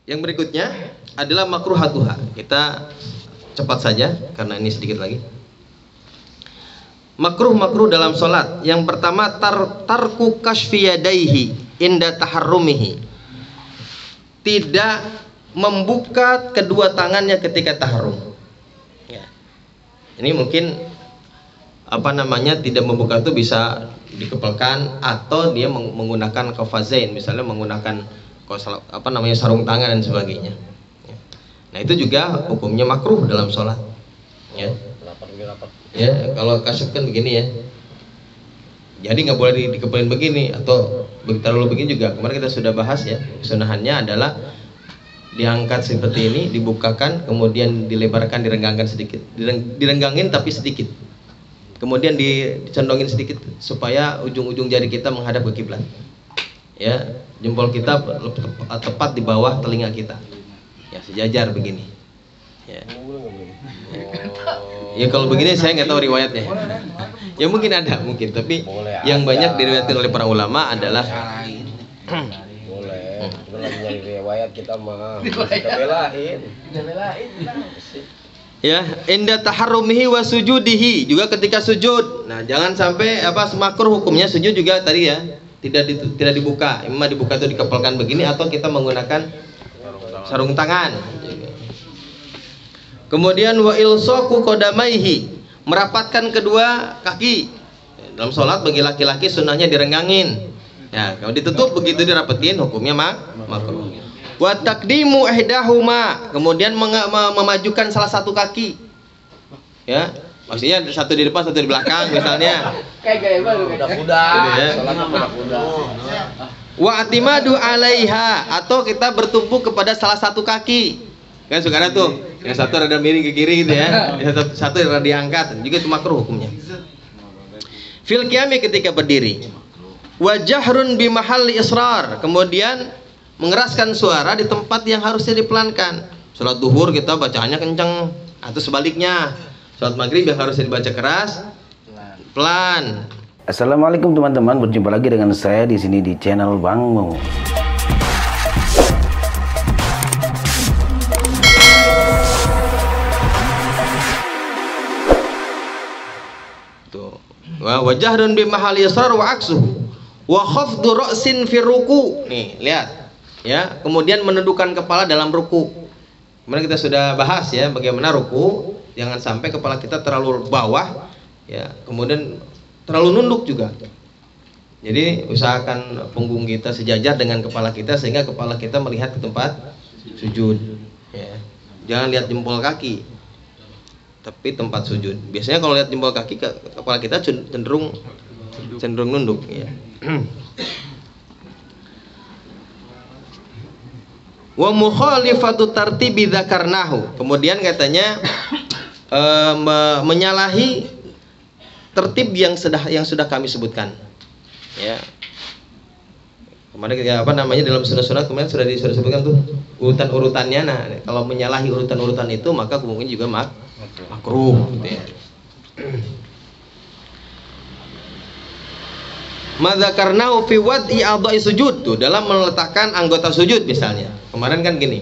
Yang berikutnya adalah makruhatuha. Kita cepat saja karena ini sedikit lagi. Makruh dalam sholat. Yang pertama tarku kashfi yadaihi inda taharrumihi. Tidak membuka kedua tangannya ketika taharrum. Ya. Ini mungkin tidak membuka itu bisa dikepalkan atau dia menggunakan qafazain, misalnya menggunakan sarung tangan dan sebagainya. Nah itu juga hukumnya makruh dalam sholat. Ya. Ya, kalau kasyaf kan begini ya. Jadi nggak boleh dikepalin begini atau terlalu begini juga. Kemarin kita sudah bahas ya. Sunahannya adalah diangkat seperti ini, dibukakan, kemudian dilebarkan, direnggangkan sedikit, direnggangin tapi sedikit. Kemudian dicondongin sedikit supaya ujung-ujung jari kita menghadap ke kiblat. Ya, jempol kita tepat di bawah telinga kita. Ya, sejajar begini. Ya. Ya kalau begini saya nggak tahu riwayatnya. Ya mungkin ada, tapi yang banyak diriwayatkan oleh para ulama adalah boleh. Kita lagi nyari riwayat kita mah. Kita belain. Ya, inda taharrumihi wa sujudihi, juga ketika sujud. Nah, jangan sampai makruh hukumnya sujud juga tadi ya. Tidak dibuka. Imam dibuka itu dikepalkan begini atau kita menggunakan sarung tangan. Kemudian wa ilsaqu qadamaihi, merapatkan kedua kaki. Dalam sholat bagi laki-laki sunnahnya direnggangin. Ya, kalau ditutup begitu dirapetin hukumnya makruh. Wa taqdimu ihdahuma, kemudian memajukan salah satu kaki. Ya, maksudnya satu di depan, satu di belakang misalnya. Kayak gaya baru kuda-kuda. Kuda-kuda. Wa atimadu alaiha, atau kita bertumpu kepada salah satu kaki. Kan suka ada tuh, yang satu rada miring ke kiri gitu ya. Yang satu rada diangkat, juga itu makruh hukumnya. Fil qiyami, ketika berdiri. Wa jahrun bi mahalli israr, kemudian mengeraskan suara di tempat yang harusnya dipelankan. Salat duhur kita bacaannya kenceng, atau sebaliknya. Salat maghrib yang harusnya dibaca keras, pelan. Assalamualaikum teman-teman, berjumpa lagi dengan saya di sini di channel Bang Mo. Tuh. Wa jahrun bi mahalli israr wa aksuhu. Wa khafdu ra'sin fi ruku. Nih, lihat. Ya, kemudian menundukkan kepala dalam ruku. Kemudian kita sudah bahas ya bagaimana ruku, jangan sampai kepala kita terlalu bawah ya, kemudian terlalu nunduk juga. Jadi usahakan punggung kita sejajar dengan kepala kita sehingga kepala kita melihat ke tempat sujud ya. Jangan lihat jempol kaki, tapi tempat sujud. Biasanya kalau lihat jempol kaki, kepala kita cenderung nunduk ya. Wa mukhalifatu tartibi dzakarnahu, kemudian katanya menyalahi tertib yang sudah kami sebutkan ya. Kemarin dalam sunah-sunah kemarin sudah disebutkan tuh urutan-urutannya. Nah, kalau menyalahi urutan-urutan itu maka kemungkinan juga makruh gitu ya. Madzakarnahu fi wad'i a'dha'i sujud, tuh dalam meletakkan anggota sujud misalnya. Kemarin kan gini.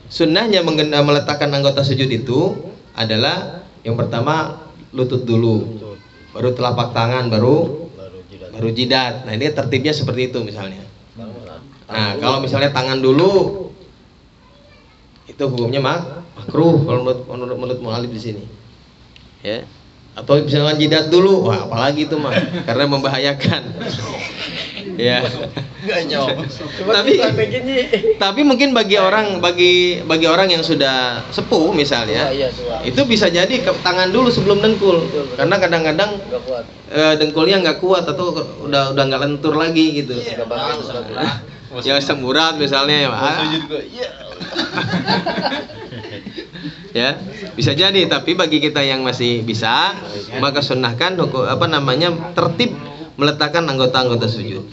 Sunnahnya meletakkan anggota sujud itu adalah yang pertama lutut dulu, baru telapak tangan, baru jidat. Nah, ini tertibnya seperti itu misalnya. Nah, kalau misalnya tangan dulu itu hukumnya makruh kalau menurut mu'alif di sini. Ya. Atau misalnya jidat dulu, wah apalagi itu mah karena membahayakan. Ya. Tapi mungkin bagi orang yang sudah sepuh misalnya, itu bisa jadi tangan dulu sebelum dengkul. Karena kadang-kadang dengkulnya nggak kuat atau udah nggak lentur lagi gitu. Ya semurat misalnya ya, bisa jadi. Tapi bagi kita yang masih bisa, maka sunnahkan tertib meletakkan anggota-anggota sujud.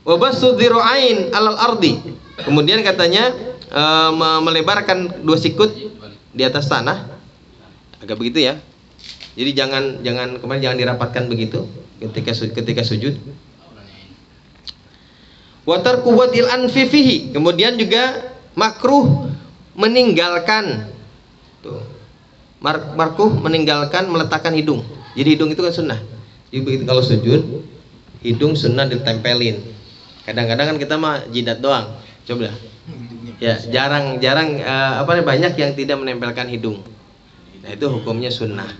Wa basu dzira'ain 'alal ardi, kemudian katanya melebarkan dua sikut di atas tanah, agak begitu ya. Jadi jangan dirapatkan begitu ketika sujud. Wa tarku wad'il anfi fihi. Kemudian juga makruh meninggalkan tuh. Makruh meninggalkan meletakkan hidung. Jadi hidung itu kan sunnah. Jadi begitu kalau sujud, hidung sunnah ditempelin. Kadang-kadang kan kita mah jidat doang. Coba. Ya, jarang banyak yang tidak menempelkan hidung. Nah, itu hukumnya sunnah.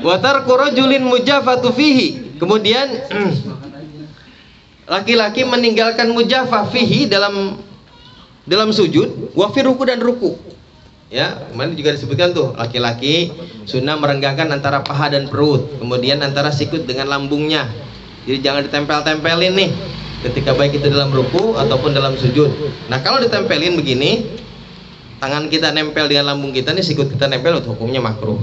Wa tarku rajulin mujafatu fihi. Kemudian laki-laki meninggalkan mujafah fihi dalam sujud, wa fi ruku dan ruku. Ya, kemarin juga disebutkan tuh, laki-laki sunnah merenggangkan antara paha dan perut, kemudian antara sikut dengan lambungnya. Jadi jangan ditempel-tempelin nih ketika baik itu dalam ruku ataupun dalam sujud. Nah, kalau ditempelin begini, tangan kita nempel dengan lambung kita nih, sikut kita nempel, hukumnya makruh.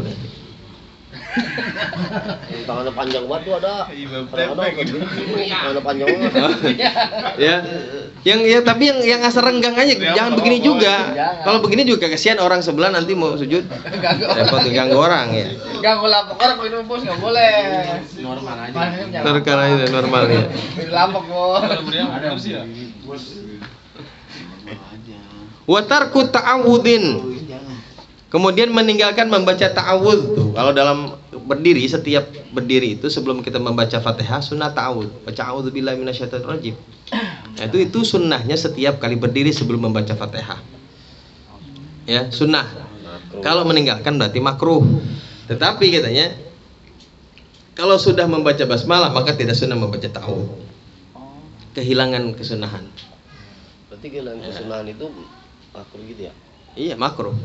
Tangannya panjang banget tuh ada. Tangannya panjang banget. Ya, tapi yang asal renggang aja, jangan begini juga. Kalau begini juga kasihan orang sebelah nanti mau sujud. Repot ganggu orang ya. Ganggu lampok orang kalau itu bos nggak boleh. Normal aja. Normal aja, normal ya. Lampok bos. Ada sih ya. Wa tarku ta'awudin. Kemudian meninggalkan membaca ta'awud tuh. Kalau dalam berdiri, setiap berdiri itu sebelum kita membaca Fatihah sunnah ta'awud. Baca a'udzubillahi minasyaitonir rajim. Nah, itu sunnahnya setiap kali berdiri sebelum membaca Fatihah. Ya, sunnah. Kalau meninggalkan berarti makruh. Tetapi katanya kalau sudah membaca basmalah maka tidak sunnah membaca ta'awud. Kehilangan kesunahan. Berarti kehilangan kesunahan itu makruh gitu ya? Iya, makruh.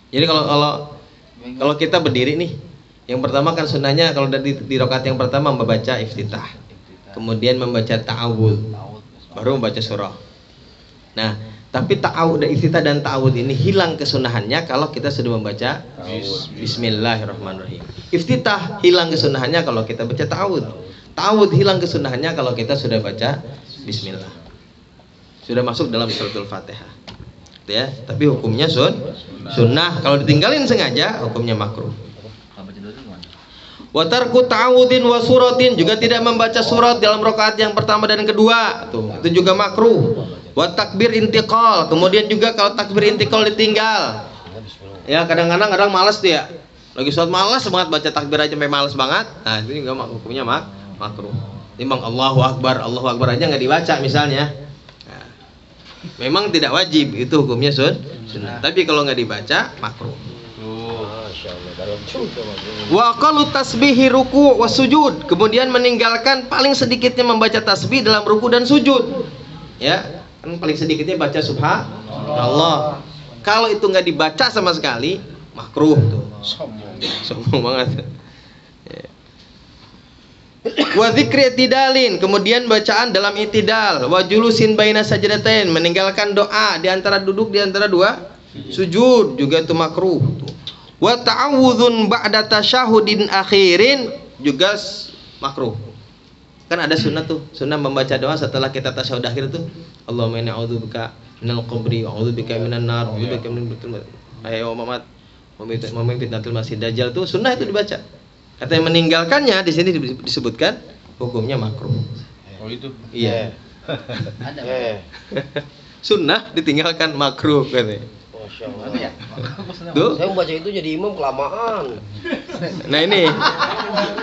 Jadi kalau kita berdiri nih, yang pertama kan sunnahnya kalau di rakaat yang pertama membaca iftitah, kemudian membaca ta'awud, baru membaca surah. Nah, tapi ta'awud, iftitah dan ta'awud ini hilang kesunahannya kalau kita sudah membaca Bismillahirrahmanirrahim. Iftitah hilang kesunahannya kalau kita baca ta'awud. Ta'awud hilang kesunahannya kalau kita sudah baca Bismillah. Sudah masuk dalam suratul Fatihah. Ya, tapi hukumnya sunnah. Kalau ditinggalin sengaja hukumnya makruh. Wa tarku ta'awudin wa suratin, juga tidak membaca surat dalam rakaat yang pertama dan kedua. Tuh, itu juga makruh. Wa takbir intiqal, kemudian juga kalau takbir intiqal ditinggal. Ya, kadang-kadang orang malas tuh ya. Lagi sholat malas banget baca takbir aja sampai malas banget. Nah, itu juga hukumnya makruh. Timbang Allahu Akbar aja nggak dibaca misalnya. Memang tidak wajib, itu hukumnya sunnah. Tapi kalau nggak dibaca makruh. Wa qalu tasbihi ruku' wa sujud, kemudian meninggalkan paling sedikitnya membaca tasbih dalam ruku dan sujud. Ya, kan paling sedikitnya baca subhanallah. Kalau itu nggak dibaca sama sekali makruh tuh. Sombong banget. Wa dzikri i'tidalin, kemudian bacaan dalam i'tidal. Wa julusin baina sajdatain, meninggalkan doa di antara duduk di antara dua sujud, juga itu makruh. Wa ta'awudzun ba'da tasyahudin akhirin, juga makruh. Kan ada sunnah tuh, sunnah membaca doa setelah kita tasyahud akhir tuh. Allahumma inni a'udzubika minal qabri wa a'udzubika minan nar wa a'udzubika min fitnatil masih dajjal tuh sunnah itu dibaca. Katanya meninggalkannya di sini disebutkan hukumnya makruh. Oh itu. Iya. Sunnah ditinggalkan makruh katanya. Masya Allah. Tuh. Saya membaca itu jadi imam kelamaan. Nah ini.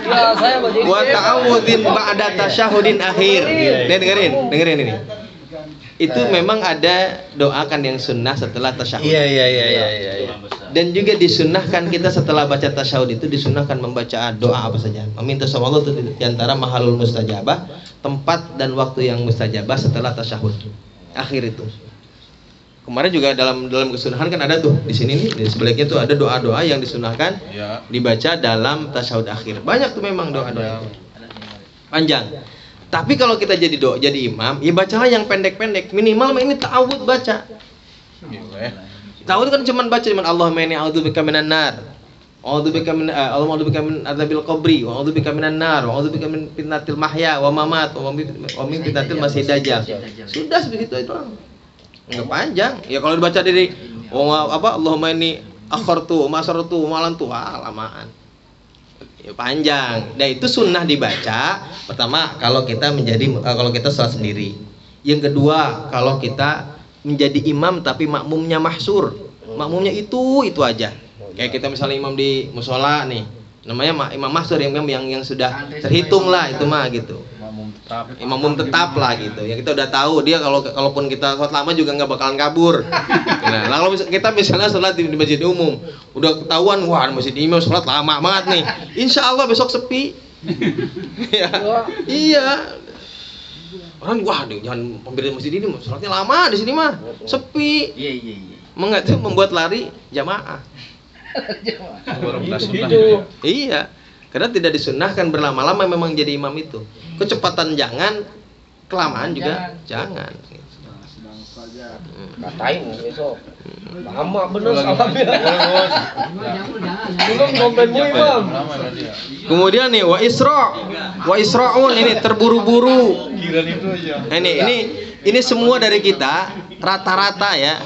Ya, saya baca itu. Wa ta'awudin ba'da tasyahudin akhir. Nih dengerin ini. Itu memang ada doakan yang sunnah setelah tasyahud. Iya. Dan juga disunnahkan kita setelah baca tasyahud itu disunnahkan membaca doa apa saja. Meminta sama Allah itu di antara mahalul mustajabah, tempat dan waktu yang mustajabah setelah tasyahud akhir itu. Kemarin juga dalam kesunahan kan ada tuh di sini nih, di sebelahnya tuh ada doa-doa yang disunnahkan dibaca dalam tasyahud akhir. Banyak tuh memang doa-doa panjang. Tapi kalau kita jadi imam, ya bacalah yang pendek-pendek. Minimal ini ta'awud baca. Ta'awud kan cuma baca Allahumma inni a'udzubika minan nar. A'udzubika min adzabil qabri wa a'udzubika minan nar wa a'udzubika min fitnatil mahya wa mamat wa min fitnatil masih dajjal. Sudah begitu itu. Enggak panjang. Ya kalau dibaca dari Allahumma inni akhartu wa masartu wa malantu lamaan. Ya, panjang. Nah itu sunnah dibaca. Pertama kalau kita sholat sendiri. Yang kedua kalau kita menjadi imam tapi makmumnya mahsur. Makmumnya itu aja. Kayak kita misalnya imam di musola nih, namanya imam mahsur, yang sudah terhitung lah itu mah gitu. Imam tetap lah gitu. Yang kita udah tahu dia kalaupun kita sholat lama juga nggak bakalan kabur. Nah, kalau kita misalnya sholat di masjid umum, udah ketahuan wah masjid imam sholat lama banget nih. Insya Allah besok sepi. Ya, iya. Orang wah jangan pemberian masjid ini sholatnya lama di sini mah sepi. Iya. Itu membuat lari jamaah. Iya. Karena tidak disunnahkan berlama-lama memang jadi imam itu. Kecepatan jangan, kelamaan juga jangan. Katain besok. Lama bener salamnya. Belum ngomongmu imam. Kemudian nih wa isra'un ini terburu-buru. Nah, ini semua dari kita rata-rata ya.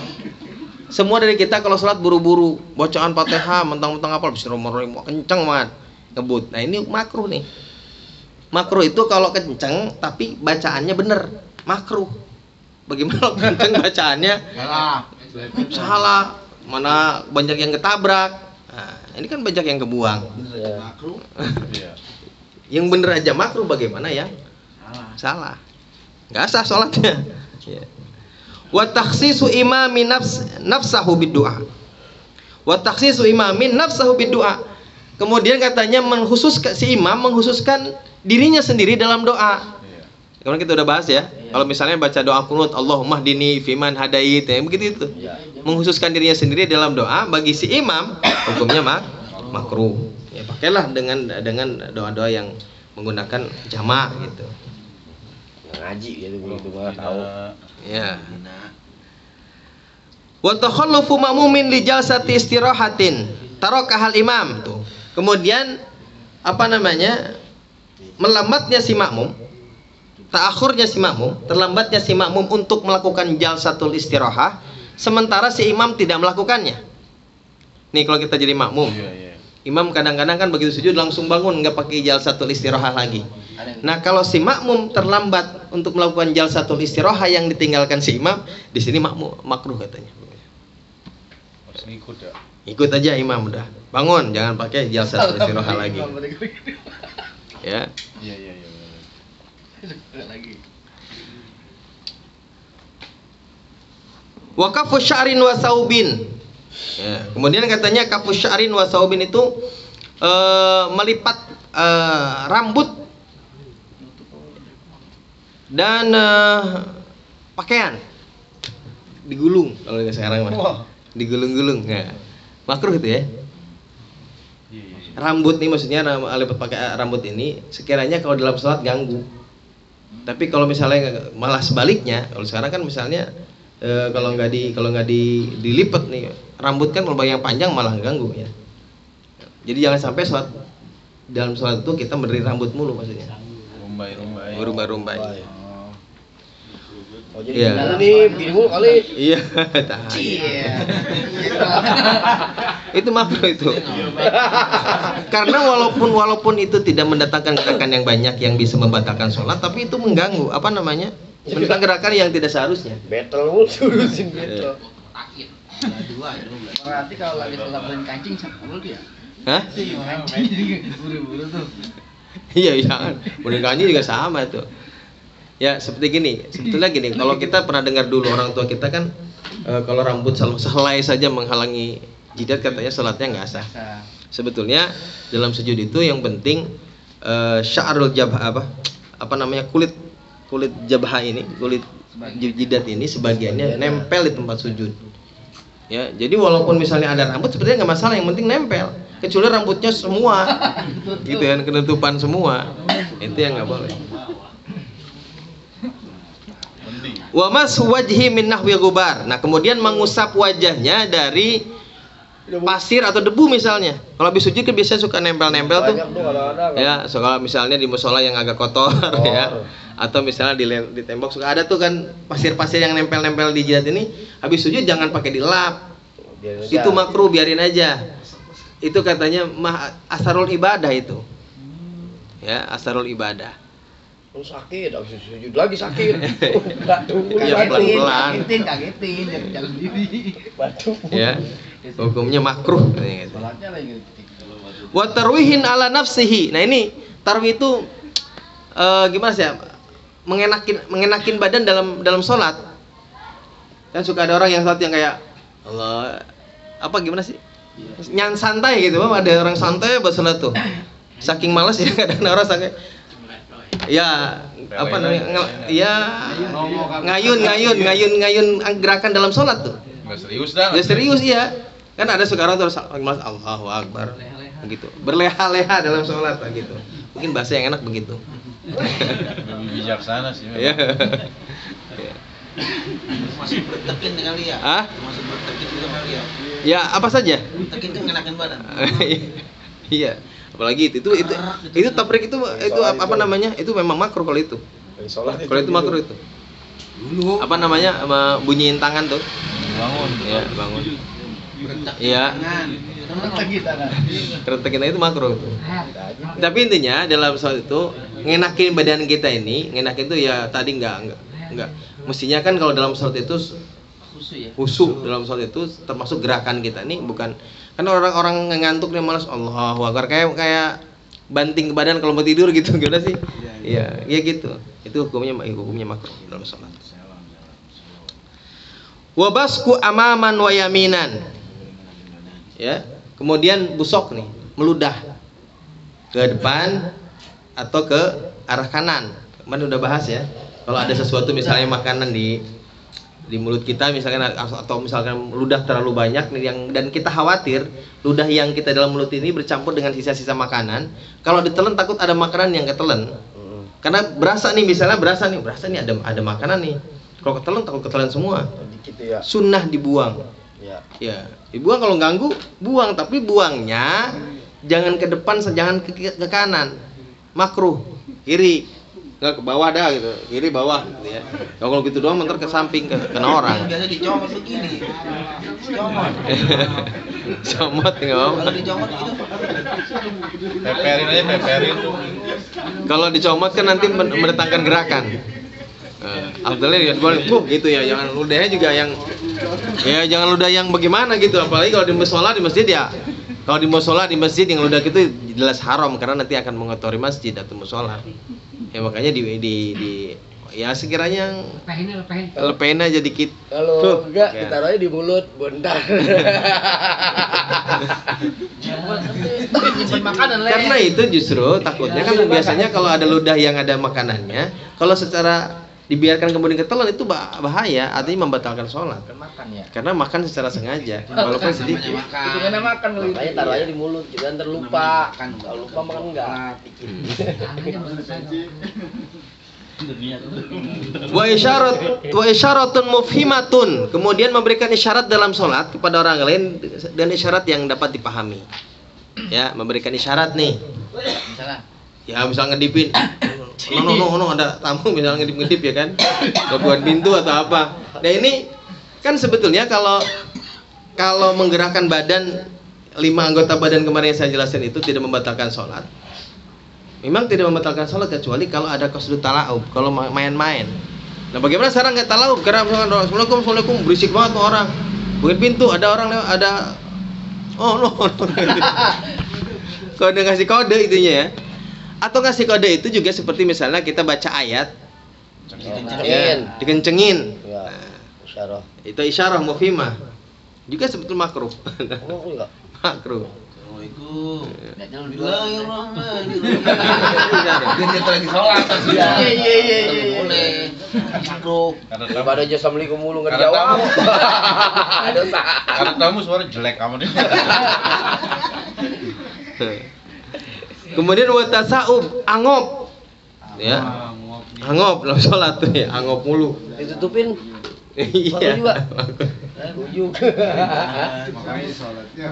Semua dari kita kalau sholat buru-buru, bacaan Fatihah mentang-mentang apa bisa kenceng banget. Ngebut. Nah ini makruh nih. Makruh itu kalau kenceng tapi bacaannya bener, makruh. Bagaimana kalau kenceng bacaannya salah, mana banyak yang ketabrak. Nah, ini kan banyak yang kebuang. Makruh. Yang bener aja makruh, bagaimana yang salah? Nggak sah sholatnya. Wa takhsisu imamin nafsahu bid-du'a. Wa takhsisu imamin nafsahu bid-du'a. Kemudian katanya si imam menghususkan dirinya sendiri dalam doa. Kemarin kita udah bahas ya. Kalau misalnya baca doa kunut, Allahumma hdini fiman hadait, ya begitu itu. Menghususkan dirinya sendiri dalam doa bagi si imam hukumnya makruh. Ya pakailah dengan doa-doa yang menggunakan jamak gitu. Ngaji gitu begitu mah tahu. Ya. Wa takhallufu ma'mumin li jalsati istirahatin tarakahal imam tuh. Kemudian melambatnya si makmum, ta'akhurnya si makmum, terlambatnya si makmum untuk melakukan jalsatul istirahah sementara si imam tidak melakukannya. Nih kalau kita jadi makmum, imam kadang-kadang kan begitu sujud langsung bangun, nggak pakai jalsatul istirahah lagi. Nah kalau si makmum terlambat untuk melakukan jalsatul istirahah yang ditinggalkan si imam, di sini makruh katanya. Harus ngikut ya. Ikut aja imam udah. Bangun, jangan pakai jalsatul istirahah lagi. Ya. Iya. Wa kafu sya'rin wa saubin. Ya, kemudian katanya kafu sya'rin wa saubin itu melipat rambut dan pakaian. Digulung kalau sekarang mah. Digulung-gulung. Nah, makruh itu ya. Rambut nih maksudnya lipat pakai rambut ini sekiranya kalau dalam sholat ganggu. Tapi kalau misalnya malah sebaliknya, kalau sekarang kan misalnya kalau nggak dilipat nih rambut kan kalau yang panjang malah ganggu ya. Jadi jangan sampai dalam sholat itu kita berdiri rambut mulu maksudnya. Rumbai. Oh jadi ini begini mulu kali. Iya, itu makruh itu. Karena walaupun itu tidak mendatangkan gerakan yang banyak yang bisa membatalkan sholat, tapi itu mengganggu mendatangkan gerakan yang tidak seharusnya. Battle mulu suruhin battle. Berarti kalau lagi sholat dan kancing sama ya? Hah? Buru-buru tuh. Iya, bener kancing juga sama tuh. Ya seperti gini, sebetulnya gini, kalau kita pernah dengar dulu orang tua kita kan kalau rambut sehelai saja menghalangi jidat katanya sholatnya nggak sah. Sebetulnya dalam sujud itu yang penting sya'rul jabha kulit jabha ini, kulit jidat ini sebagiannya nempel di tempat sujud. Ya, jadi walaupun misalnya ada rambut sebetulnya nggak masalah, yang penting nempel. Kecuali rambutnya semua, gitu kan, kenutupan semua, itu yang nggak boleh. Wa mashu wajhi min nahwi ghubar. Nah, kemudian mengusap wajahnya dari pasir atau debu misalnya. Kalau habis sujud kan biasanya suka nempel-nempel tuh. Ya, kalau misalnya di musola yang agak kotor ya. Atau misalnya di tembok suka ada tuh kan pasir-pasir yang nempel-nempel di jidat ini. Habis sujud jangan pakai dilap. Itu makruh, biarin aja. Itu katanya asarul ibadah itu. Ya, asarul ibadah. Sakit, habis sujud lagi sakit. Batu, Ya, pelan-pelan. Kagetin, jalan diri. batu. Ya. Hukumnya makruh katanya gitu. Salatnya lagi. Wa tarwihin ala nafsihi. Nah, ini tarwih itu gimana sih ya? Mengenakin badan dalam sholat. Kan suka ada orang yang sholat yang kayak Allah apa gimana sih? Nyan santai gitu, ada orang santai buat sholat tuh. Saking malas ya kadang orang santai. Ya, apa namanya? Ya ngayun gerakan dalam sholat tuh. Nggak serius dah. Ya serius ya. Kan ada sekarang terus Allahu Akbar begitu. Berleha-leha dalam sholat gitu. Mungkin bahasa yang enak begitu. Lebih bijaksana sih. Ya. Masih bertekin kali ya? Ah? Masih bertekin juga kali ya? Ya, apa saja? Tekin kan ngenakin badan. Iya. Apalagi itu tabrik itu apa namanya? Itu memang makruh kalau itu. Kalau itu makruh itu. Apa namanya? Bunyiin tangan tuh. Bangun. Ya, bangun. Iya. Keretakin itu makruh. Tapi intinya dalam sholat itu ngenakin badan kita ini, ngenakin itu ya tadi enggak. Mestinya kan kalau dalam sholat itu khusyuk dalam sholat itu termasuk gerakan kita ini bukan kan orang-orang ngantuk nih malas Allahu Akbar kayak banting ke badan kalau mau tidur gitu gimana sih? Iya, gitu. Itu hukumnya makruh dalam sholat. Wa basku amaman wa yaminan. Ya. Kemudian busok nih, meludah ke depan atau ke arah kanan. Kemarin udah bahas ya. Kalau ada sesuatu misalnya makanan di mulut kita misalkan atau misalkan ludah terlalu banyak nih dan kita khawatir ludah yang kita dalam mulut ini bercampur dengan sisa-sisa makanan. Kalau ditelan takut ada makanan yang ketelan. Karena berasa nih ada makanan nih. Kalau ketelan takut ketelan semua. Sunnah dibuang. Ya, dibuang kalau ganggu, buang tapi buangnya jangan ke depan, jangan ke kanan. Makruh. Kiri. Enggak ke bawah dah gitu. Kiri bawah gitu ya. Kalau gitu doang mentar ke samping kena orang. Biasa dicomot begini. Comot. Comot enggak apa. Kalau dicomot gitu. Peperin. Kalau dicomot kan nanti mendatangkan gerakan. Alhamdulillah gitu ya, jangan ludahnya juga yang ya jangan ludah yang bagaimana gitu, apalagi kalau di musola di masjid ya. Kalau di musola di masjid yang ludah itu jelas haram karena nanti akan mengotori masjid atau musola. Ya makanya ya sekiranya lepehin aja dikit. Kalau enggak ditaruhnya di mulut, bentar. Karena itu justru takutnya kan biasanya kalau ada ludah yang ada makanannya, kalau secara dibiarkan kemudian ketelan itu bahaya, artinya membatalkan sholat. Karena makan secara sengaja, walaupun sedikit. Makanya taruhnya di mulut, jangan terlupa. Kalau lupa makan enggak. Wa isyaratun mufhimatun, kemudian memberikan isyarat dalam sholat kepada orang lain dan isyarat yang dapat dipahami. Ya, memberikan isyarat nih. Ya, misal ngedipin. No, ada tamu misalnya ngedip ya kan, buat pintu atau apa. Nah ini kan sebetulnya kalau menggerakkan badan 5 anggota badan kemarin yang saya jelaskan itu tidak membatalkan sholat. Memang tidak membatalkan sholat kecuali kalau ada qasdut talaub, kalau main-main. Nah bagaimana sekarang nggak talaub? Karena misalkan assalamualaikum berisik banget tuh orang, bukan pintu ada orang lewat ada. Oh no. Kode ngasih kode itunya ya. Atau ngasih kode itu juga seperti misalnya kita baca ayat dikencengin. Ya, isyarah. Itu isyarah mufhimah. Juga sebetulnya makruh. Makruh. Assalamualaikum. Dia lagi sholat. Iya. Boleh. Makruh. Daripada aja assalamualaikum mulu nggak dijawab. Ada Karena kamu suara jelek kamu nih. Kemudian watasaub, angop. Ya. Angop dalam sholat tuh ya, angop mulu. ditutupin. Iya. Ujuk. Makanya sholatnya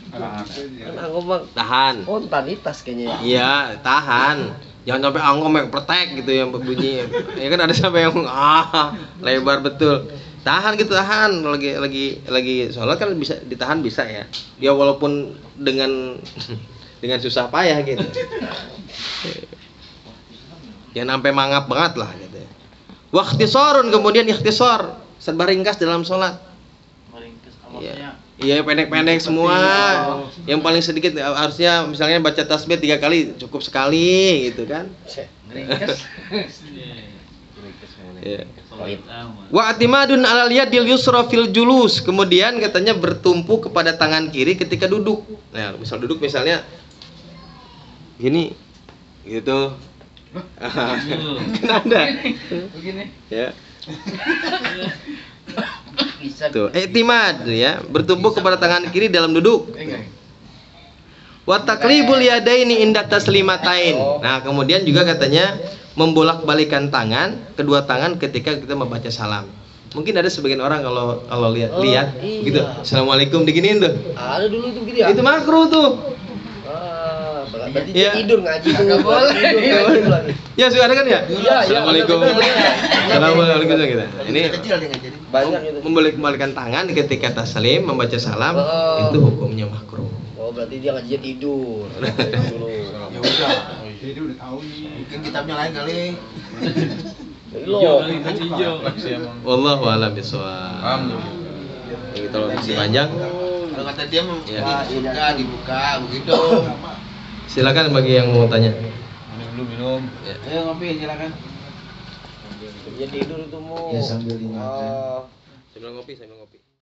Kan aku mah Tahan. spontanitas kayaknya ya. Iya, tahan. Jangan sampai angop yang pretek gitu yang berbunyi. Ya kan ada sampai yang lebar betul. Tahan gitu, tahan. Lagi sholat kan bisa ditahan, bisa ya. Ya walaupun dengan susah payah gitu. Jangan sampai mangap banget lah gitu. Wa ikhtisarun, kemudian ikhtisar, serba ringkas dalam sholat. Iya, pendek-pendek semua. Yang paling sedikit harusnya misalnya baca tasbih 3 kali cukup sekali gitu kan. Ya. Wa atimadun alal yadil yusra fil julus, kemudian katanya bertumpu kepada tangan kiri ketika duduk. Nah, misal duduk misalnya gini gitu. Kan ada. Begini. Ya. Tuh, i'timad ya, bertumpu kepada tangan kiri dalam duduk. Wa taqlibul yadaini inda taslimatain. Nah, kemudian juga katanya membolak-balikan tangan, kedua tangan ketika kita membaca salam. Mungkin ada sebagian orang kalau lihat iya. gitu, assalamualaikum diginiin tuh. Ada dulu itu gitu ya. Itu makruh tuh. Berarti Iya. tidur ngaji tuh. Enggak boleh. Ya sudah ada kan ya? Iya, Assalamualaikum. Assalamualaikum gitu. Ini Kecil dia ngajarin. Banyak itu. membolak-balikan tangan ketika taslim membaca salam itu hukumnya makruh. Oh, berarti dia ngajinya tidur. Dulu. Ya udah. Jadi udah tahu nih. Mungkin kitabnya lain kali. Lo. Wallahu a'lam bishawab. Alhamdulillah. Ini kalau masih panjang, Kalau kata dia Ya. dibuka begitu. silakan bagi yang mau tanya. Minum. Ya. Ayo ngopi silakan. Dia tidur itu mau. Ya, sambil dimakan. Sambil ngopi.